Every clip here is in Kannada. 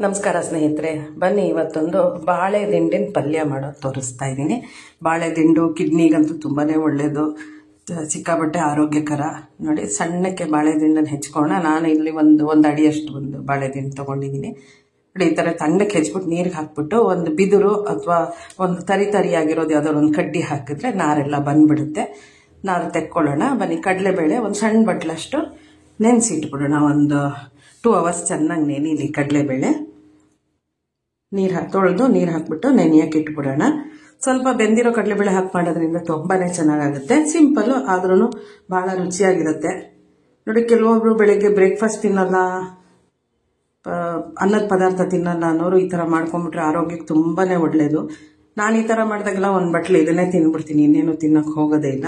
ನಮಸ್ಕಾರ ಸ್ನೇಹಿತರೆ, ಬನ್ನಿ ಇವತ್ತೊಂದು ಬಾಳೆ ದಿಂಡಿನ ಪಲ್ಯ ಮಾಡೋದು ತೋರಿಸ್ತಾ ಇದ್ದೀನಿ. ಬಾಳೆ ದಿಂಡು ಕಿಡ್ನಿಗಂತೂ ತುಂಬಾ ಒಳ್ಳೆಯದು, ಸಿಕ್ಕಾಪಟ್ಟೆ ಆರೋಗ್ಯಕರ. ನೋಡಿ, ಸಣ್ಣಕ್ಕೆ ಬಾಳೆ ದಿಂಡನ್ನು ಹೆಚ್ಕೋಣ. ನಾನು ಇಲ್ಲಿ ಒಂದು ಅಡಿಯಷ್ಟು ಒಂದು ಬಾಳೆ ದಿಂಡು ತೊಗೊಂಡಿದ್ದೀನಿ. ನೋಡಿ, ಈ ಥರ ಸಣ್ಣಕ್ಕೆ ಹೆಚ್ಬಿಟ್ಟು ನೀರಿಗೆ ಹಾಕ್ಬಿಟ್ಟು ಒಂದು ಬಿದಿರು ಅಥವಾ ಒಂದು ತರಿಯಾಗಿರೋದು ಯಾವುದಾದ್ರು ಒಂದು ಕಡ್ಡಿ ಹಾಕಿದ್ರೆ ನಾರೆಲ್ಲ ಬಂದ್ಬಿಡುತ್ತೆ. ನಾರು ತೆಕ್ಕೊಳ್ಳೋಣ. ಬನ್ನಿ, ಕಡಲೆಬೇಳೆ ಒಂದು ಸಣ್ಣ ಬಟ್ಲಷ್ಟು ನೆನೆಸಿಟ್ಬಿಡೋಣ. ಒಂದು 2 hours ಚೆನ್ನಾಗಿ ನೆನೀಲಿ ಕಡಲೆಬೇಳೆ. ತೊಳೆದು ನೀರು ಹಾಕ್ಬಿಟ್ಟು ನೆನೆಯಕ್ಕೆ ಇಟ್ಬಿಡೋಣ. ಸ್ವಲ್ಪ ಬೆಂದಿರೋ ಕಡಲೆಬೇಳೆ ಹಾಕಿ ಮಾಡೋದ್ರಿಂದ ತುಂಬಾ ಚೆನ್ನಾಗಾಗುತ್ತೆ. ಸಿಂಪಲ್ಲು ಆದ್ರೂ ಭಾಳ ರುಚಿಯಾಗಿರುತ್ತೆ. ನೋಡಿ, ಕೆಲವೊಬ್ರು ಬೆಳಗ್ಗೆ ಬ್ರೇಕ್ಫಾಸ್ಟ್ ತಿನ್ನಲ್ಲ, ಅನ್ನದ ಪದಾರ್ಥ ತಿನ್ನಲ್ಲ ಅನ್ನೋರು ಈ ಥರ ಮಾಡ್ಕೊಂಡ್ಬಿಟ್ರೆ ಆರೋಗ್ಯಕ್ಕೆ ತುಂಬಾ ಒಳ್ಳೆಯದು. ನಾನು ಈ ಥರ ಮಾಡಿದಾಗೆಲ್ಲ ಒಂದು ಬಟ್ಲು ಇದನ್ನೇ ತಿನ್ಬಿಡ್ತೀನಿ, ಇನ್ನೇನು ತಿನ್ನೋಕ್ಕೆ ಹೋಗೋದೇ ಇಲ್ಲ.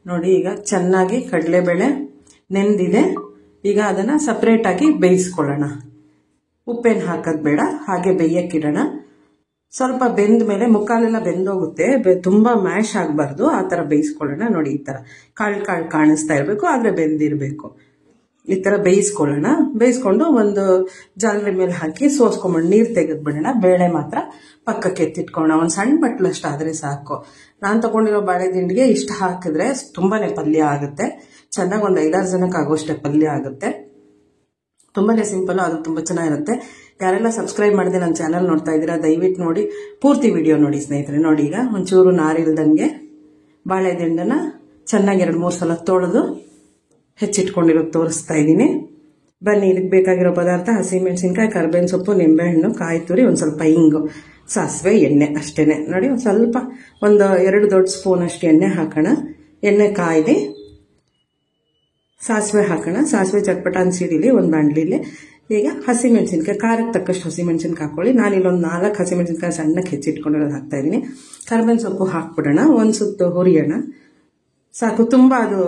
ನೋಡಿ, ಈಗ ಚೆನ್ನಾಗಿ ಕಡಲೆಬೇಳೆ ನೆಂದಿದೆ. ಈಗ ಅದನ್ನು ಸಪ್ರೇಟಾಗಿ ಬೇಯಿಸ್ಕೊಳ್ಳೋಣ. ಉಪ್ಪೇನು ಹಾಕೋದು ಬೇಡ, ಹಾಗೆ ಬೇಯಕ್ಕಿಡೋಣ. ಸ್ವಲ್ಪ ಬೆಂದ ಮೇಲೆ ಮುಕ್ಕಾಲೆಲ್ಲ ಬೆಂದೋಗುತ್ತೆ, ತುಂಬ ಮ್ಯಾಶ್ ಆಗಬಾರ್ದು, ಆ ಥರ ಬೇಯಿಸ್ಕೊಳ್ಳೋಣ. ನೋಡಿ, ಈ ಥರ ಕಾಳು ಕಾಣಿಸ್ತಾ ಇರಬೇಕು, ಆದರೆ ಬೆಂದಿರಬೇಕು. ಈ ಥರ ಬೇಯಿಸ್ಕೊಳ್ಳೋಣ. ಬೇಯಿಸ್ಕೊಂಡು ಒಂದು ಜಾಲರಿ ಮೇಲೆ ಹಾಕಿ ಸೋಸ್ಕೊಂಬಿಟ್ಟು ನೀರು ತೆಗೆದ್ಬಿಡೋಣ. ಬೇಳೆ ಮಾತ್ರ ಪಕ್ಕಕ್ಕೆ ಎತ್ತಿಟ್ಕೊಳ್ಳೋಣ. ಒಂದು ಸಣ್ಣ ಬಟ್ಲಷ್ಟು ಆದರೆ ಸಾಕು. ನಾನು ತಗೊಂಡಿರೋ ಬಾಳೆ ದಿಂಡಿಗೆ ಇಷ್ಟು ಹಾಕಿದ್ರೆ ತುಂಬಾ ಪಲ್ಯ ಆಗುತ್ತೆ. ಚೆನ್ನಾಗಿ ಒಂದು 5-6 ಜನಕ್ಕೆ ಆಗೋಷ್ಟೇ ಪಲ್ಯ ಆಗುತ್ತೆ. ತುಂಬಾ ಸಿಂಪಲ್, ಅದು ತುಂಬ ಚೆನ್ನಾಗಿರುತ್ತೆ. ಯಾರೆಲ್ಲ ಸಬ್ಸ್ಕ್ರೈಬ್ ಮಾಡಿದೆ ನನ್ನ ಚಾನಲ್ ನೋಡ್ತಾ ಇದ್ದೀರಾ, ದಯವಿಟ್ಟು ನೋಡಿ, ಪೂರ್ತಿ ವಿಡಿಯೋ ನೋಡಿ ಸ್ನೇಹಿತರೆ. ನೋಡಿ, ಈಗ ಒಂಚೂರು ನಾರಿಲ್ದಂಗೆ ಬಾಳೆ ದಿಂಡನ್ನ ಚೆನ್ನಾಗಿ 2-3 ಸಲ ತೊಳೆದು ಹೆಚ್ಚಿಟ್ಕೊಂಡಿರೋದು ತೋರಿಸ್ತಾ ಇದ್ದೀನಿ. ಬನ್ನಿ, ಇದಕ್ಕೆ ಬೇಕಾಗಿರೋ ಪದಾರ್ಥ: ಹಸಿಮೆಣಸಿನ್ಕಾಯಿ, ಕರ್ಬೇವಿನ ಸೊಪ್ಪು, ನಿಂಬೆಹಣ್ಣು, ಕಾಯಿ ತುರಿ, ಒಂದು ಸ್ವಲ್ಪ ಹಿಂಗು, ಸಾಸಿವೆ, ಎಣ್ಣೆ ಅಷ್ಟೇನೆ. ನೋಡಿ, ಒಂದು ಸ್ವಲ್ಪ ಒಂದು 2 ದೊಡ್ಡ ಸ್ಪೂನ್ ಅಷ್ಟು ಎಣ್ಣೆ ಹಾಕೋಣ. ಎಣ್ಣೆ ಕಾಯ್ದು ಸಾಸಿವೆ ಹಾಕೋಣ. ಸಾಸಿವೆ ಚಟ್ಪಟ ಅನ್ಸಿಡಿಲಿ ಒಂದು ಬಾಣಲಿಲಿ. ಈಗ ಹಸಿಮೆಣಸಿನ್ಕಾಯಿ, ಖಾರಕ್ಕೆ ತಕ್ಕಷ್ಟು ಹಸಿಮೆಣಸಿನ್ಕಾಯಿ ಹಾಕೊಳ್ಳಿ. ನಾನಿಲ್ಲೊಂದು 4 ಹಸಿಮೆಣಸಿನ್ಕಾಯಿ ಸಣ್ಣಕ್ಕೆ ಹೆಚ್ಚಿಟ್ಕೊಂಡಿರೋದು ಹಾಕ್ತಾ ಇದ್ದೀನಿ. ಕರ್ಬೇವಿನ ಸೊಪ್ಪು ಹಾಕ್ಬಿಡೋಣ. ಒಂದು ಸುತ್ತು ಹುರಿಯೋಣ ಸಾಕು. ತುಂಬ ಅದು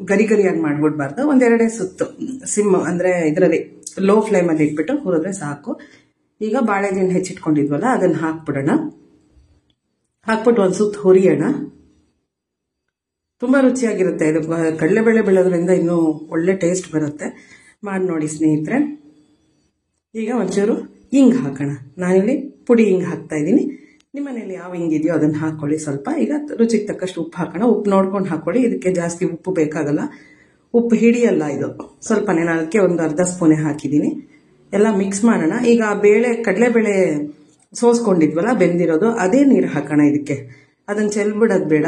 ಗರಿಯಾಗಿ ಮಾಡ್ಬಿಡ್ಬಾರ್ದು. 1-2 ಸುತ್ತು ಅಂದರೆ ಇದರಲ್ಲಿ ಲೋ ಫ್ಲೇಮಲ್ಲಿ ಇಟ್ಬಿಟ್ಟು ಹುರಿದ್ರೆ ಸಾಕು. ಈಗ ಬಾಳೆ ದಿಂಡು ಹೆಚ್ಚಿಟ್ಕೊಂಡಿದ್ವಲ್ಲ ಅದನ್ನು ಹಾಕ್ಬಿಡೋಣ. ಹಾಕ್ಬಿಟ್ಟು ಒಂದು ಸುತ್ತು ಹುರಿಯೋಣ. ತುಂಬ ರುಚಿಯಾಗಿರುತ್ತೆ ಇದು. ಕಡಲೆಬೇಳೆ ಬೆಳೆಯೋದ್ರಿಂದ ಇನ್ನೂ ಒಳ್ಳೆ ಟೇಸ್ಟ್ ಬರುತ್ತೆ. ಮಾಡಿ ನೋಡಿ ಸ್ನೇಹಿತರೆ. ಈಗ ಒಂಚೂರು ಹಿಂಗೆ ಹಾಕೋಣ. ನಾನಿಲ್ಲಿ ಪುಡಿ ಹಿಂಗೆ ಹಾಕ್ತಾ ಇದ್ದೀನಿ. ನಿಮ್ಮ ಮನೇಲಿ ಯಾವ ಹಿಂಗಿದೆಯೋ ಅದನ್ನು ಹಾಕ್ಕೊಳ್ಳಿ ಸ್ವಲ್ಪ. ಈಗ ರುಚಿಗೆ ತಕ್ಕಷ್ಟು ಉಪ್ಪು ಹಾಕೋಣ. ಉಪ್ಪು ನೋಡ್ಕೊಂಡು ಹಾಕ್ಕೊಳ್ಳಿ, ಇದಕ್ಕೆ ಜಾಸ್ತಿ ಉಪ್ಪು ಬೇಕಾಗಲ್ಲ. ಉಪ್ಪು ಹಿಡಿಯಲ್ಲ ಇದು, ಸ್ವಲ್ಪನೇ. ನಾನು ಅದಕ್ಕೆ ಒಂದು ಅರ್ಧ ಸ್ಪೂನೇ ಹಾಕಿದ್ದೀನಿ. ಎಲ್ಲ ಮಿಕ್ಸ್ ಮಾಡೋಣ. ಈಗ ಕಡಲೆಬೇಳೆ ಸೋಸ್ಕೊಂಡಿದ್ವಲ್ಲ ಬೆಂದಿರೋದು, ಅದೇ ನೀರು ಹಾಕೋಣ ಇದಕ್ಕೆ. ಅದನ್ನು ಚೆಲ್ಬಿಡೋದು ಬೇಡ,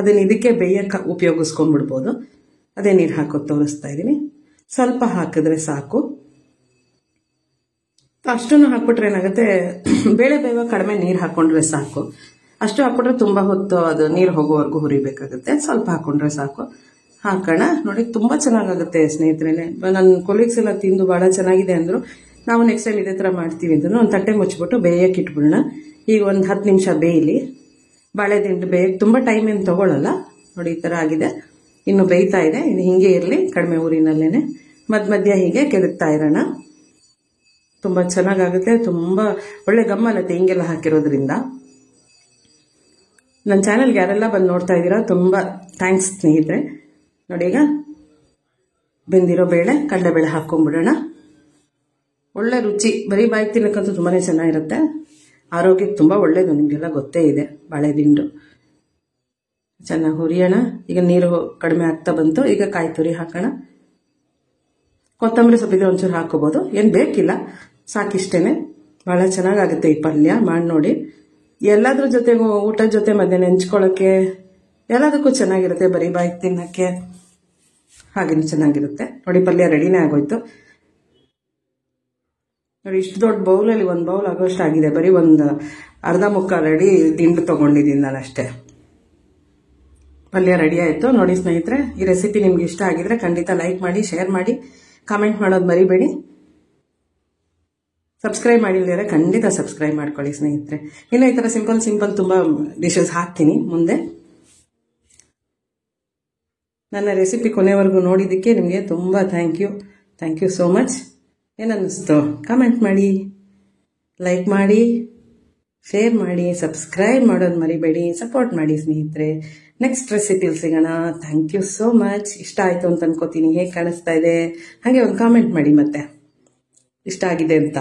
ಅದನ್ನು ಇದಕ್ಕೆ ಬೇಯಕ್ಕೆ ಉಪಯೋಗಿಸ್ಕೊಂಡ್ಬಿಡ್ಬೋದು. ಅದೇ ನೀರು ಹಾಕೋದು ತೋರಿಸ್ತಾ ಇದ್ದೀನಿ. ಸ್ವಲ್ಪ ಹಾಕಿದ್ರೆ ಸಾಕು. ಅಷ್ಟನ್ನು ಹಾಕ್ಬಿಟ್ರೆ ಏನಾಗುತ್ತೆ, ಬೇಳೆ ಬೇಗ ಕಡಿಮೆ ನೀರು ಹಾಕ್ಕೊಂಡ್ರೆ ಸಾಕು. ಅಷ್ಟು ಹಾಕ್ಬಿಟ್ರೆ ತುಂಬ ಹೊತ್ತು ಅದು ನೀರು ಹೋಗೋವರೆಗೂ ಹುರಿಬೇಕಾಗುತ್ತೆ. ಸ್ವಲ್ಪ ಹಾಕ್ಕೊಂಡ್ರೆ ಸಾಕು. ಹಾಕೋಣ. ನೋಡಿ, ತುಂಬ ಚೆನ್ನಾಗಾಗುತ್ತೆ ಸ್ನೇಹಿತರೆ. ನನ್ನ ಕೊಲೀಗ್ಸ್ ಎಲ್ಲ ತಿಂದು ಭಾಳ ಚೆನ್ನಾಗಿದೆ ಅಂದರು. ನಾವು ನೆಕ್ಸ್ಟ್ ಟೈಮ್ ಇದೇ ಥರ ಮಾಡ್ತೀವಿ ಅಂತಂದ್ರೆ ಒಂದು ತಟ್ಟೆ ಮುಚ್ಚಿಬಿಟ್ಟು ಬೇಯಕ್ಕೆ ಇಟ್ಬಿಡೋಣ. ಈಗ ಒಂದು 10 ನಿಮಿಷ ಬೇಯಲಿ. ಬಾಳೆ ದಿಂಡು ಬೇಯಕ್ಕೆ ತುಂಬ ಟೈಮ್ ಏನು ತೊಗೊಳ್ಳಲ್ಲ. ನೋಡಿ, ಈ ಥರ ಆಗಿದೆ. ಇನ್ನು ಬೇಯ್ತಾ ಇದೆ. ಇದು ಹಿಂಗೆ ಇರಲಿ, ಕಡಿಮೆ ಊರಿನಲ್ಲೇ ಮಧ್ಯ ಹೀಗೆ ಕೆದಕ್ತಾ ಇರೋಣ. ತುಂಬ ಚೆನ್ನಾಗಾಗುತ್ತೆ. ತುಂಬ ಒಳ್ಳೆ ಗಮ್ಮನತ್ತೆ ಹಿಂಗೆಲ್ಲ ಹಾಕಿರೋದ್ರಿಂದ. ನನ್ನ ಚಾನಲ್ಗೆ ಯಾರೆಲ್ಲ ಬಂದು ನೋಡ್ತಾ ಇದ್ದೀರಾ, ತುಂಬ ಥ್ಯಾಂಕ್ಸ್ ಸ್ನೇಹಿತರೆ. ನೋಡಿ, ಈಗ ಬೆಂದಿರೋ ಕಡಲೆಬೇಳೆ ಹಾಕ್ಕೊಂಡ್ಬಿಡೋಣ. ಒಳ್ಳೆ ರುಚಿ, ಬರೀ ಬಾಯಿಗೆ ತಿನ್ನಕ್ಕಂತೂ ತುಂಬಾ ಚೆನ್ನಾಗಿರುತ್ತೆ. ಆರೋಗ್ಯಕ್ಕೆ ತುಂಬ ಒಳ್ಳೆಯದು, ನಿಮಗೆಲ್ಲ ಗೊತ್ತೇ ಇದೆ. ಬಾಳೆ ದಿಂಡು ಚೆನ್ನಾಗಿ ಹುರಿಯೋಣ. ಈಗ ನೀರು ಕಡಿಮೆ ಆಗ್ತಾ ಬಂತು. ಈಗ ಕಾಯಿ ತುರಿ ಹಾಕೋಣ. ಕೊತ್ತಂಬರಿ ಸೊಪ್ಪಿದ್ರೆ ಒಂಚೂರು ಹಾಕೋಬೋದು, ಏನು ಬೇಕಿಲ್ಲ, ಸಾಕಿಷ್ಟೇನೆ. ಭಾಳ ಚೆನ್ನಾಗಾಗುತ್ತೆ ಈ ಪಲ್ಯ. ಮಾಡಿ ನೋಡಿ. ಎಲ್ಲದ್ರ ಜೊತೆಗೂ, ಊಟದ ಜೊತೆ ಮಧ್ಯಾಹ್ನ ನೆಂಚ್ಕೊಳ್ಳೋಕ್ಕೆ ಎಲ್ಲದಕ್ಕೂ ಚೆನ್ನಾಗಿರುತ್ತೆ. ಬರೀ ಬಾಯಿಗೆ ತಿನ್ನೋಕ್ಕೆ ಹಾಗೇನು ಚೆನ್ನಾಗಿರುತ್ತೆ. ನೋಡಿ, ಪಲ್ಯ ರೆಡಿನೇ ಆಗೋಯ್ತು. ನೋಡಿ, ಇಷ್ಟು ದೊಡ್ಡ ಬೌಲಲ್ಲಿ 1 ಬೌಲ್ ಆಗೋಷ್ಟು ಆಗಿದೆ. ಬರೀ ಒಂದು ಅರ್ಧ ಮುಕ್ಕಾಲು ಅಡಿ ದಿಂಡು ತೊಗೊಂಡಿದ್ದೀನಿ ನಾನು ಅಷ್ಟೇ. ಪಲ್ಯ ರೆಡಿ ಆಯಿತು. ನೋಡಿ ಸ್ನೇಹಿತರೆ, ಈ ರೆಸಿಪಿ ನಿಮ್ಗೆ ಇಷ್ಟ ಆಗಿದ್ರೆ ಖಂಡಿತ ಲೈಕ್ ಮಾಡಿ, ಶೇರ್ ಮಾಡಿ, ಕಾಮೆಂಟ್ ಮಾಡೋದು ಮರಿಬೇಡಿ. ಸಬ್ಸ್ಕ್ರೈಬ್ ಮಾಡಿಲ್ಲದ್ರೆ ಖಂಡಿತ ಸಬ್ಸ್ಕ್ರೈಬ್ ಮಾಡ್ಕೊಳ್ಳಿ ಸ್ನೇಹಿತರೆ. ಇನ್ನು ಈ ಥರ ಸಿಂಪಲ್ ತುಂಬ ಡಿಶಸ್ ಹಾಕ್ತೀನಿ ಮುಂದೆ. ನನ್ನ ರೆಸಿಪಿ ಕೊನೆವರೆಗೂ ನೋಡಿದ್ದಕ್ಕೆ ನಿಮಗೆ ತುಂಬ ಥ್ಯಾಂಕ್ ಯು ಸೋ ಮಚ್. ಏನನ್ನಿಸ್ತು ಕಾಮೆಂಟ್ ಮಾಡಿ, ಲೈಕ್ ಮಾಡಿ, ಶೇರ್ ಮಾಡಿ, ಸಬ್ಸ್ಕ್ರೈಬ್ ಮಾಡೋದು ಮರಿಬೇಡಿ. ಸಪೋರ್ಟ್ ಮಾಡಿ ಸ್ನೇಹಿತರೆ. ನೆಕ್ಸ್ಟ್ ರೆಸಿಪಿಲಿ ಸಿಗೋಣ. Thank you so much. ಇಷ್ಟ ಆಯಿತು ಅಂತ ಅನ್ಕೋತೀನಿ. ಹೇಗೆ ಕಾಣಿಸ್ತಾ ಇದೆ ಹಾಗೆ ಒಂದು ಕಾಮೆಂಟ್ ಮಾಡಿ ಮತ್ತೆ ಇಷ್ಟ ಆಗಿದೆ ಅಂತ.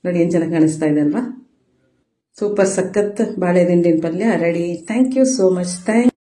ನೋಡಿ ಏನು ಚೆನ್ನಾಗಿ ಕಾಣಿಸ್ತಾ ಇದೆ ಅಲ್ವಾ. ಸೂಪರ್ ಸಖತ್ ಬಾಳೆ ದಿಂಡಿನ ಪಲ್ಯ ರೆಡಿ. Thank you so much.